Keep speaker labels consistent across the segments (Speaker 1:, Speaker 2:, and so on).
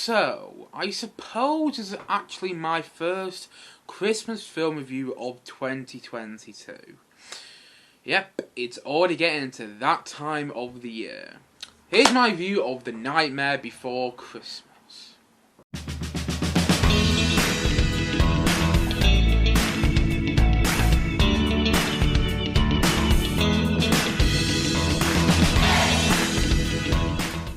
Speaker 1: So, I suppose this is actually my first Christmas film review of 2022. Yep, it's already getting to that time of the year. Here's my view of The Nightmare Before Christmas.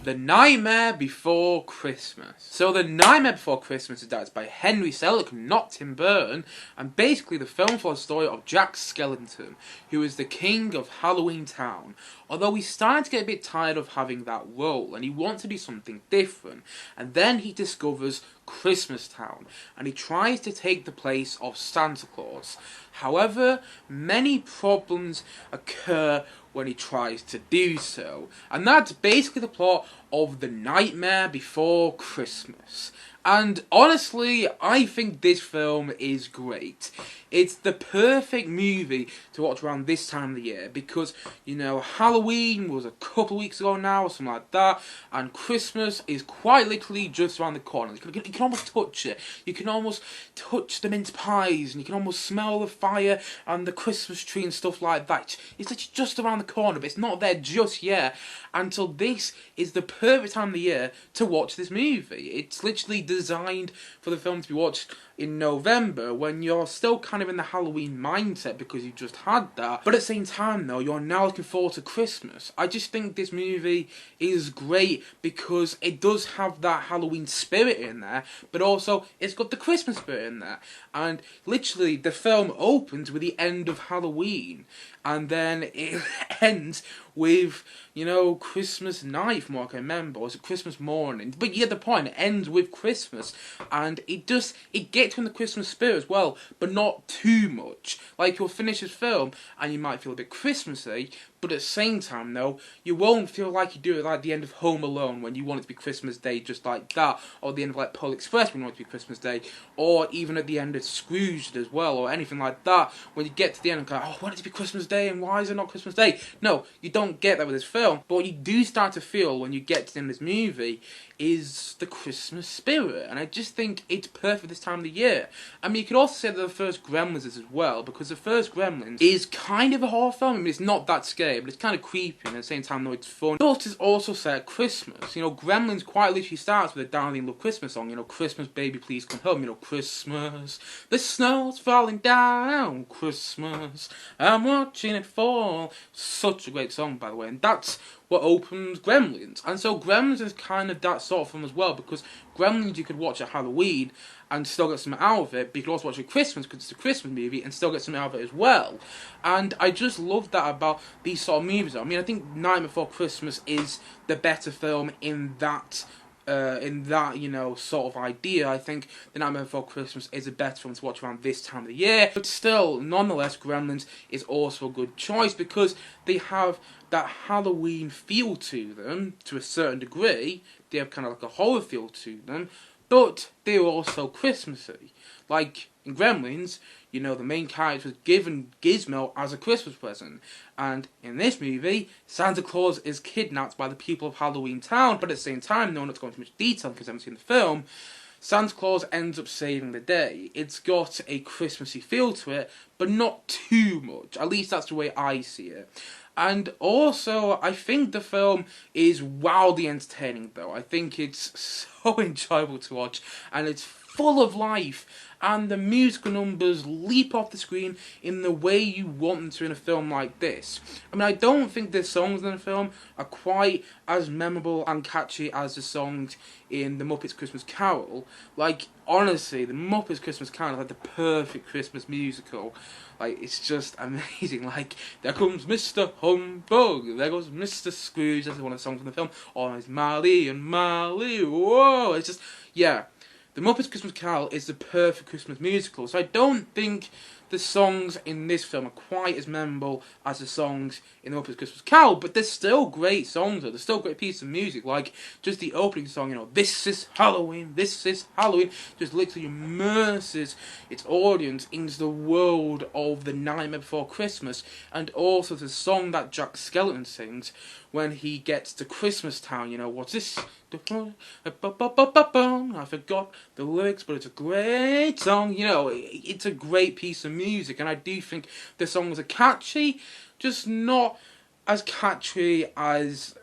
Speaker 1: The Nightmare Before Christmas. So The Nightmare Before Christmas is directed by Henry Selick, not Tim Burton, and basically the film follows the story of Jack Skellington, who is the king of Halloween Town. Although he's starting to get a bit tired of having that role, and he wants to do something different, and then he discovers Christmas Town, and he tries to take the place of Santa Claus. However, many problems occur when he tries to do so, and that's basically the plot of The Nightmare Before Christmas. And honestly, I think this film is great. It's the perfect movie to watch around this time of the year because, you know, Halloween was a couple of weeks ago now or something like that, and Christmas is quite literally just around the corner. You can almost touch it. You can almost touch the mince pies, and you can almost smell the fire and the Christmas tree and stuff like that. It's literally just around the corner, but it's not there just yet. And so this is the perfect time of the year to watch this movie. It's literally designed for the film to be watched in November when you're still kind of in the Halloween mindset because you've just had that, but at the same time though you're now looking forward to Christmas. I just think this movie is great because it does have that Halloween spirit in there, but also it's got the Christmas spirit in there, and literally the film opens with the end of Halloween and then it ends with, you know, Christmas night from what I can remember, or is it Christmas morning? But you get the point, it ends with Christmas, and it gets in the Christmas spirit as well, but not too much. Like, you'll finish this film, and you might feel a bit Christmassy, but at the same time, though, you won't feel like you do it like the end of Home Alone, when you want it to be Christmas Day just like that, or the end of, like, Polar Express when you want it to be Christmas Day, or even at the end of Scrooged as well, or anything like that, when you get to the end and go, oh, I want it to be Christmas Day, and why is it not Christmas Day? No, you don't get that with this film, but what you do start to feel when you get to the end of this movie is the Christmas spirit, and I just think it's perfect this time of the year. I mean, you could also say that the first Gremlins is as well, because the first Gremlins is kind of a horror film. I mean, it's not that scary, but it's kind of creepy, and at the same time, though, it's fun. But it's also set at Christmas. You know, Gremlins quite literally starts with a Darling Love Christmas song, you know, Christmas, baby, please come home, you know, Christmas, the snow's falling down, Christmas, I'm watching it fall. Such a great song, by the way, and that's what opens Gremlins. And so Gremlins is kind of that sort of film as well, because Gremlins you could watch at Halloween and still get something out of it, but you could also watch it at Christmas because it's a Christmas movie and still get something out of it as well. And I just love that about these sort of movies. I mean, I think Nightmare Before Christmas is the better film in that, you know, sort of idea. I think The Nightmare Before Christmas is a better film to watch around this time of the year, but still, nonetheless, Gremlins is also a good choice because they have that Halloween feel to them to a certain degree. They have kind of like a horror feel to them, but they're also Christmassy. Like in Gremlins, you know, the main character was given Gizmo as a Christmas present, and in this movie, Santa Claus is kidnapped by the people of Halloween Town, but at the same time, no one not to go into much detail because I haven't seen the film, Santa Claus ends up saving the day. It's got a Christmassy feel to it, but not too much. At least that's the way I see it. And also, I think the film is wildly entertaining, though. I think it's so enjoyable to watch, and it's full of life, and the musical numbers leap off the screen in the way you want them to in a film like this. I mean, I don't think the songs in the film are quite as memorable and catchy as the songs in The Muppets Christmas Carol. Like, honestly, The Muppets Christmas Carol is like the perfect Christmas musical. Like, it's just amazing. Like, there comes Mr. Humbug, there goes Mr. Scrooge, that's one of the songs from the film. Oh, it's Marley and Marley, whoa, it's just, yeah. The Muppets Christmas Carol is the perfect Christmas musical, so I don't think the songs in this film are quite as memorable as the songs in The Muppets Christmas Carol, but they're still great songs, though. They're still great pieces of music, like just the opening song, you know, This is Halloween, this is Halloween, just literally immerses its audience into the world of The Nightmare Before Christmas, and also the song that Jack Skellington sings when he gets to Christmas Town, you know, what's this? I forgot the lyrics, but it's a great song, you know, it's a great piece of music, and I do think the songs are catchy, just not as catchy as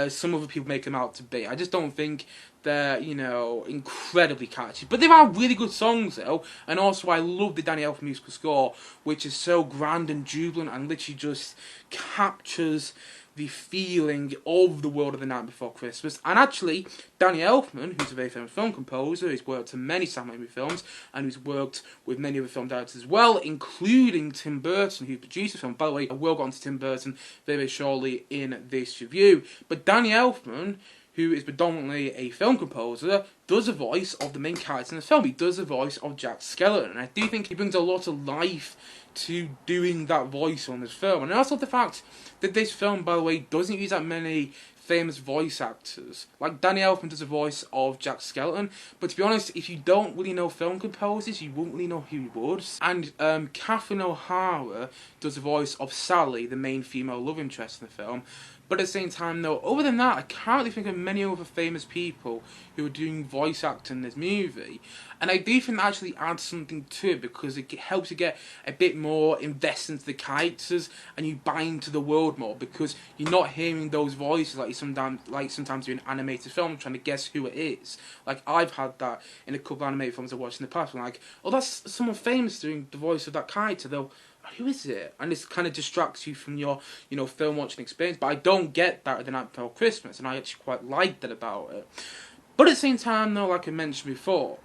Speaker 1: some other people make them out to be. I just don't think they're, you know, incredibly catchy. But they are really good songs, though. And also, I love the Danny Elfman musical score, which is so grand and jubilant and literally just captures the feeling of the world of The Night Before Christmas. And actually, Danny Elfman, who's a very famous film composer, who's worked on many Sam Raimi films, and who's worked with many other film directors as well, including Tim Burton, who produced the film. By the way, I will get on to Tim Burton very, very shortly in this review. But Danny Elfman, who is predominantly a film composer, does the voice of the main character in the film. He does the voice of Jack Skellington, and I do think he brings a lot of life to doing that voice on this film. And I also love the fact that this film, by the way, doesn't use that many famous voice actors. Like, Danny Elfman does the voice of Jack Skellington, but to be honest, if you don't really know film composers, you won't really know who he would. And Catherine O'Hara does the voice of Sally, the main female love interest in the film. But at the same time, though, other than that, I can't really think of many other famous people who are doing voice acting in this movie. And I do think that actually adds something to it, because it helps you get a bit more invested into the characters and you buy into the world more, because you're not hearing those voices like you sometimes do in animated films, trying to guess who it is. Like, I've had that in a couple of animated films I've watched in the past, where I'm like, oh, that's someone famous doing the voice of that character, though. Who is it? And this kind of distracts you from your, you know, film watching experience. But I don't get that at The Night Before Christmas, and I actually quite like that about it. But at the same time, though, like I mentioned before,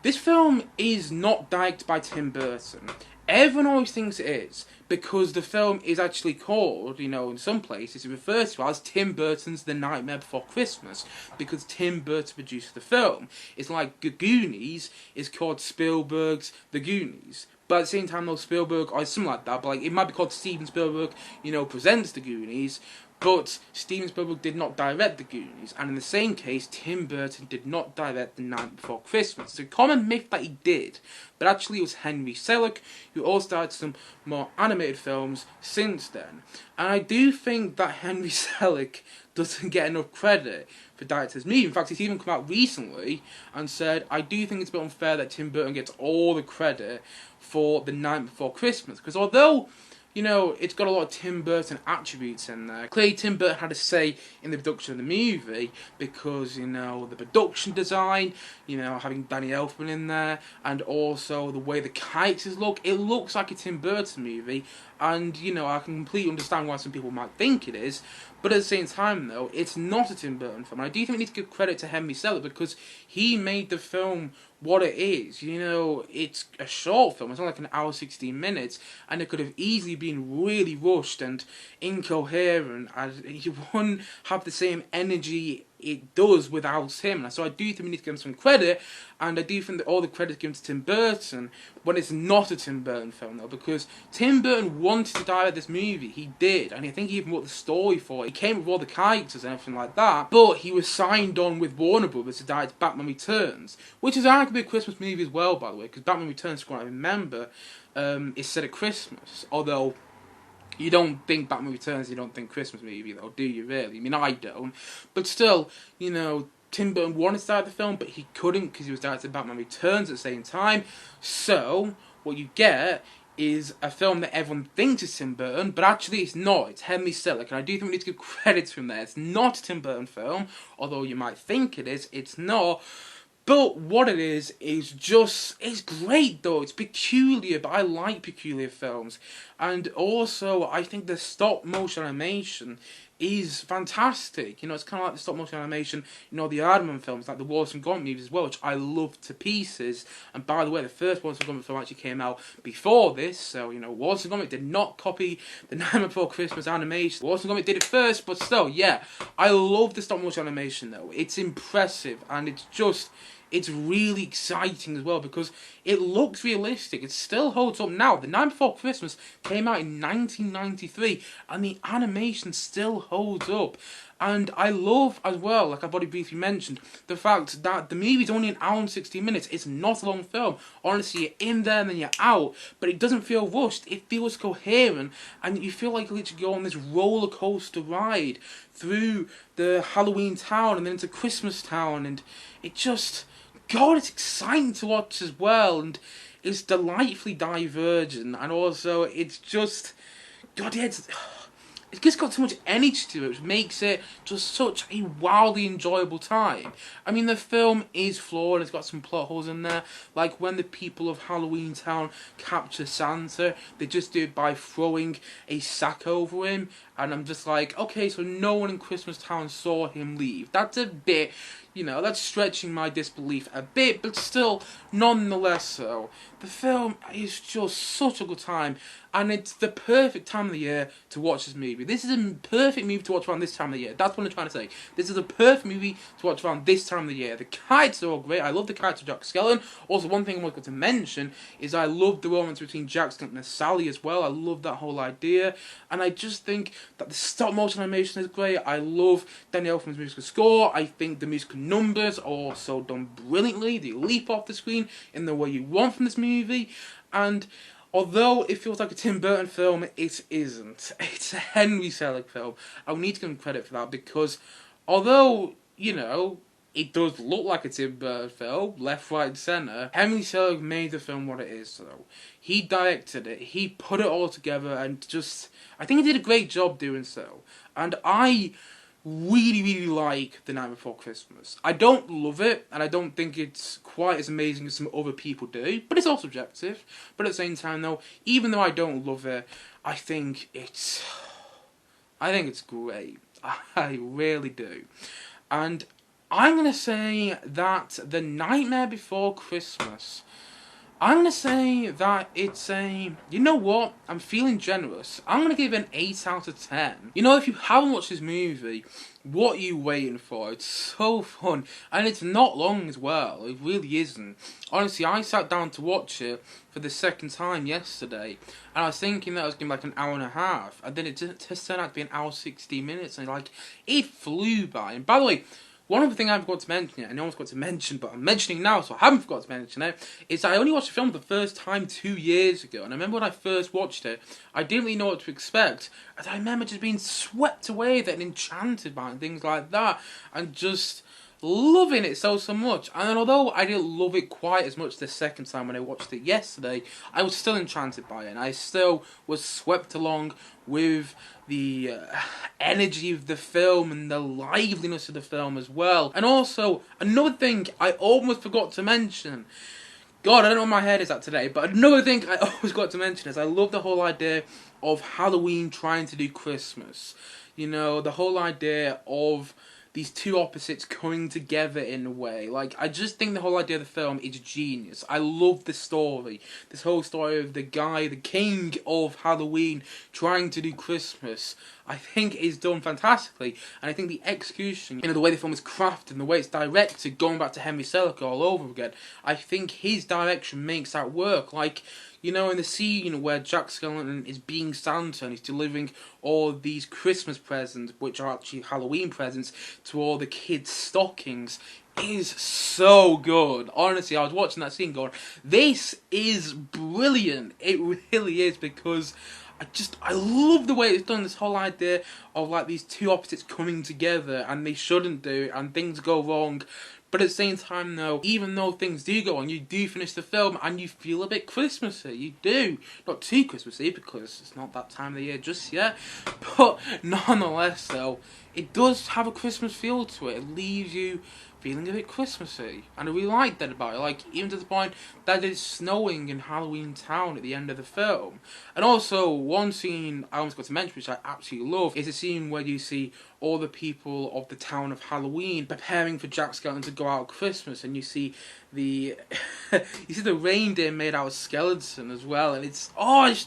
Speaker 1: this film is not directed by Tim Burton. Everyone always thinks it is, because the film is actually called, you know, in some places it refers to as Tim Burton's The Nightmare Before Christmas, because Tim Burton produced the film. It's like The Goonies is called Spielberg's The Goonies. But at the same time, though, Spielberg, or something like that, but like, it might be called Steven Spielberg, you know, presents The Goonies, but Steven Spielberg did not direct The Goonies, and in the same case, Tim Burton did not direct The Night Before Christmas. It's a common myth that he did, but actually it was Henry Selick, who also started some more animated films since then. And I do think that Henry Selick doesn't get enough credit for directing this movie. In fact, he's even come out recently and said, I do think it's a bit unfair that Tim Burton gets all the credit for The Night Before Christmas, because although, you know, it's got a lot of Tim Burton attributes in there, clearly Tim Burton had a say in the production of the movie, because, you know, the production design, you know, having Danny Elfman in there, and also the way the characters look, it looks like a Tim Burton movie, and, you know, I can completely understand why some people might think it is, but at the same time, though, it's not a Tim Burton film. And I do think we need to give credit to Henry Selick, because he made the film what it is. You know, it's a short film. It's not like an hour, 16 minutes, and it could have easily been really rushed and incoherent, and you wouldn't have the same energy it does without him. So I do think we need to give him some credit, and I do think that all the credit is given to Tim Burton when it's not a Tim Burton film, though, because Tim Burton wanted to direct this movie. He did, and I think he even wrote the story for it. He came with all the characters and everything like that, but he was signed on with Warner Brothers to direct Batman Returns, which is arguably a Christmas movie as well, by the way, because Batman Returns, from what I remember, is set at Christmas, although you don't think Batman Returns, you don't think Christmas movie, though, do you really? I mean, I don't. But still, you know, Tim Burton wanted to start the film, but he couldn't because he was directing Batman Returns at the same time. So, what you get is a film that everyone thinks is Tim Burton, but actually it's not. It's Henry Selick, and I do think we need to give credit to him there. It's not a Tim Burton film, although you might think it is. It's not. But what it is just, it's great though, it's peculiar, but I like peculiar films. And also, I think the stop motion animation is fantastic. You know, it's kind of like the stop motion animation, you know, the Aardman films, like the Wallace and Gromit movies as well, which I love to pieces. And by the way, the first Wallace and Gromit film actually came out before this, so, you know, Wallace and Gromit did not copy the Nightmare Before Christmas animation. Wallace and Gromit did it first, but still, yeah, I love the stop motion animation though. It's impressive, and it's just, it's really exciting as well because it looks realistic. It still holds up now. The Night Before Christmas came out in 1993 and the animation still holds up. And I love as well, like I've already briefly mentioned, the fact that the movie's only an hour and 60 minutes. It's not a long film. Honestly, you're in there and then you're out, but it doesn't feel rushed. It feels coherent, and you feel like you literally go on this roller coaster ride through the Halloween town and then into Christmas town, and it just, God, it's exciting to watch as well, and it's delightfully divergent, and also it's just, God, yeah, it's just got so much energy to it, which makes it just such a wildly enjoyable time. I mean, the film is flawed, it's got some plot holes in there, like when the people of Halloween Town capture Santa, they just do it by throwing a sack over him, and I'm just like, okay, so no one in Christmas Town saw him leave. That's a bit, that's stretching my disbelief a bit, but still, nonetheless so. The film is just such a good time, and it's the perfect time of the year to watch this movie. This is a perfect movie to watch around this time of the year. That's what I'm trying to say. This is a perfect movie to watch around this time of the year. The characters are all great. I love the character of Jack Skellington. Also, one thing I want to mention is I love the romance between Jack Skellington and Sally as well. I love that whole idea, and I just think that the stop motion animation is great. I love Danny Elfman's musical score. I think the musical numbers are also done brilliantly. They leap off the screen in the way you want from this movie, and although it feels like a Tim Burton film, it isn't. It's a Henry Selick film. I need to give him credit for that because although, it does look like a Tim Burton film, left, right and centre, Henry Selick made the film what it is, though. He directed it, he put it all together, and I think he did a great job doing so. And I really, really like The Night Before Christmas. I don't love it, and I don't think it's quite as amazing as some other people do, but it's all subjective. But at the same time, though, even though I don't love it, I think it's great. I really do. And I'm going to say that The Nightmare Before Christmas, I'm going to say that it's you know what, I'm feeling generous. I'm going to give it an 8 out of 10. If you haven't watched this movie, what are you waiting for? It's so fun, and it's not long as well, it really isn't. Honestly, I sat down to watch it for the second time yesterday, and I was thinking that it was going to be like an hour and a half, and then it just turned out to be an hour 60 minutes, and it flew by. And by the way, one other thing I forgot to mention, and I almost got to mention, but I'm mentioning now, so I haven't forgot to mention it, is I only watched the film the first time 2 years ago, and I remember when I first watched it, I didn't really know what to expect, and I remember just being swept away with it and enchanted by it and things like that, and just loving it so much. And then although I didn't love it quite as much the second time when I watched it yesterday, I was still enchanted by it, and I still was swept along with the energy of the film and the liveliness of the film as well. And also, another thing I almost forgot to mention, God, I don't know where my head is at today, but another thing I always got to mention is I love the whole idea of Halloween trying to do Christmas. The whole idea of these two opposites coming together in a way. I just think the whole idea of the film is genius. I love the story. This whole story of the guy, the king of Halloween, trying to do Christmas, I think is done fantastically. And I think the execution, the way the film is crafted and the way it's directed, going back to Henry Selick all over again, I think his direction makes that work. In the scene where Jack Skellington is being Santa and he's delivering all these Christmas presents, which are actually Halloween presents, to all the kids' stockings, is so good. Honestly, I was watching that scene going, this is brilliant. It really is, because I love the way it's done, this whole idea of these two opposites coming together, and they shouldn't do, and things go wrong. But at the same time, though, even though things do go on, you do finish the film and you feel a bit Christmassy. You do. Not too Christmassy, because it's not that time of the year just yet. But nonetheless, though, it does have a Christmas feel to it. It leaves you feeling a bit Christmassy. And I really like that about it. Even to the point that it's snowing in Halloween Town at the end of the film. And also, one scene I almost got to mention, which I absolutely love, is a scene where you see all the people of the town of Halloween preparing for Jack Skellington to go out at Christmas, and you see the reindeer made out of skeleton as well, and it's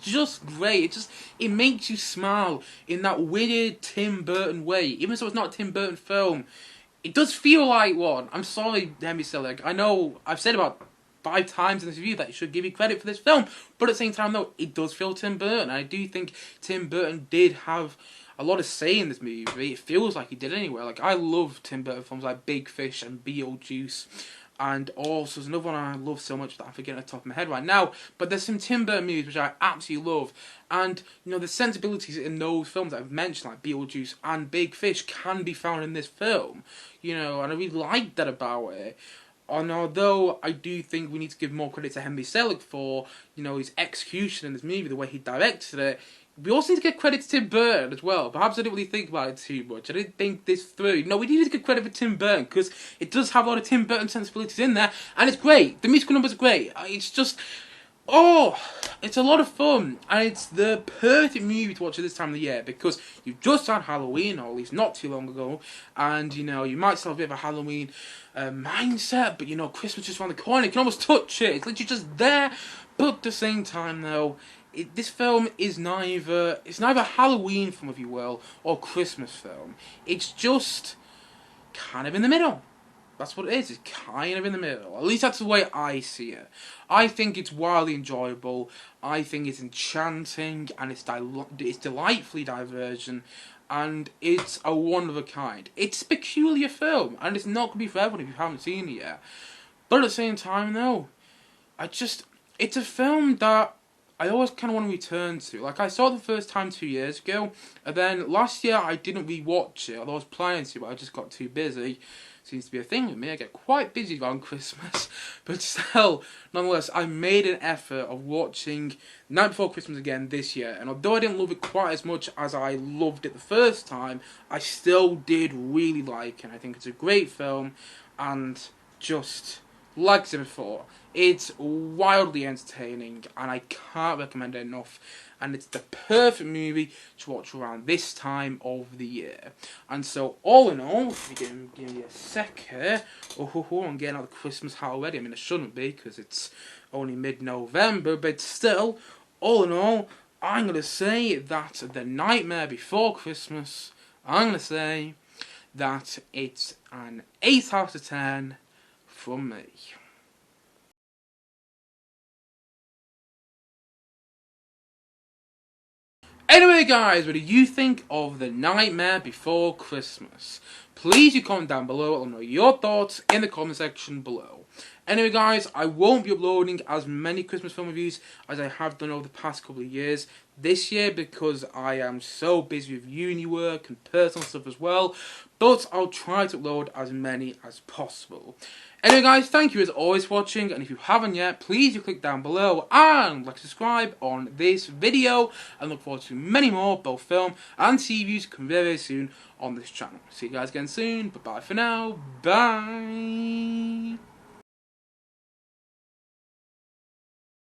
Speaker 1: just great. It makes you smile in that weird Tim Burton way. Even though it's not a Tim Burton film, it does feel like one. I'm sorry, Henry Selick. I know I've said about 5 times in this review that you should give you credit for this film, but at the same time, though, it does feel Tim Burton. I do think Tim Burton did have a lot of say in this movie. It feels like he did anyway. Like, I love Tim Burton films like Big Fish and Beetlejuice. And also, there's another one I love so much that I'm forgetting off the top of my head right now. But there's some Tim Burton movies which I absolutely love. And, you know, the sensibilities in those films that I've mentioned, like Beetlejuice and Big Fish, can be found in this film. You know, and I really like that about it. And although I do think we need to give more credit to Henry Selick for, you know, his execution in this movie, the way he directed it, we also need to give credit to Tim Burton as well. Perhaps I didn't really think about it too much. I didn't think this through. No, we need to give credit for Tim Burton because it does have a lot of Tim Burton sensibilities in there, and it's great. The musical numbers are great. It's just, it's a lot of fun, and it's the perfect movie to watch at this time of the year because you've just had Halloween, or at least not too long ago, and you know you might still have a bit of a Halloween mindset, but you know Christmas just around the corner. You can almost touch it. It's literally just there, but at the same time, though. This film is neither a Halloween film, if you will, or Christmas film. It's just kind of in the middle. That's what it is. It's kind of in the middle. At least that's the way I see it. I think it's wildly enjoyable. I think it's enchanting, and it's delightfully divergent, and it's a one of a kind. It's a peculiar film, and it's not going to be for everyone if you haven't seen it yet. But at the same time, though, it's a film that I always kind of want to return to. Like, I saw it the first time 2 years ago, and then last year I didn't rewatch it, although I was planning to, but I just got too busy. Seems to be a thing with me. I get quite busy around Christmas, but still, nonetheless, I made an effort of watching Night Before Christmas again this year, and although I didn't love it quite as much as I loved it the first time, I still did really like it. I think it's a great film, and just like I said before, it's wildly entertaining, and I can't recommend it enough. And it's the perfect movie to watch around this time of the year. And so, all in all, if you give me a sec here, I'm getting out of Christmas hat already. I mean, I shouldn't be, because it's only mid-November, but still, all in all, I'm going to say that The Nightmare Before Christmas, I'm going to say that it's an 8 out of 10 from me. Anyway guys, what do you think of The Nightmare Before Christmas? Please you comment down below, let me know your thoughts in the comment section below. Anyway guys, I won't be uploading as many Christmas film reviews as I have done over the past couple of years this year because I am so busy with uni work and personal stuff as well, but I'll try to upload as many as possible. Anyway guys, thank you as always for watching, and if you haven't yet, please do click down below and like subscribe on this video, and look forward to many more both film and TV reviews coming very, very soon on this channel. See you guys again soon, bye bye for now, bye!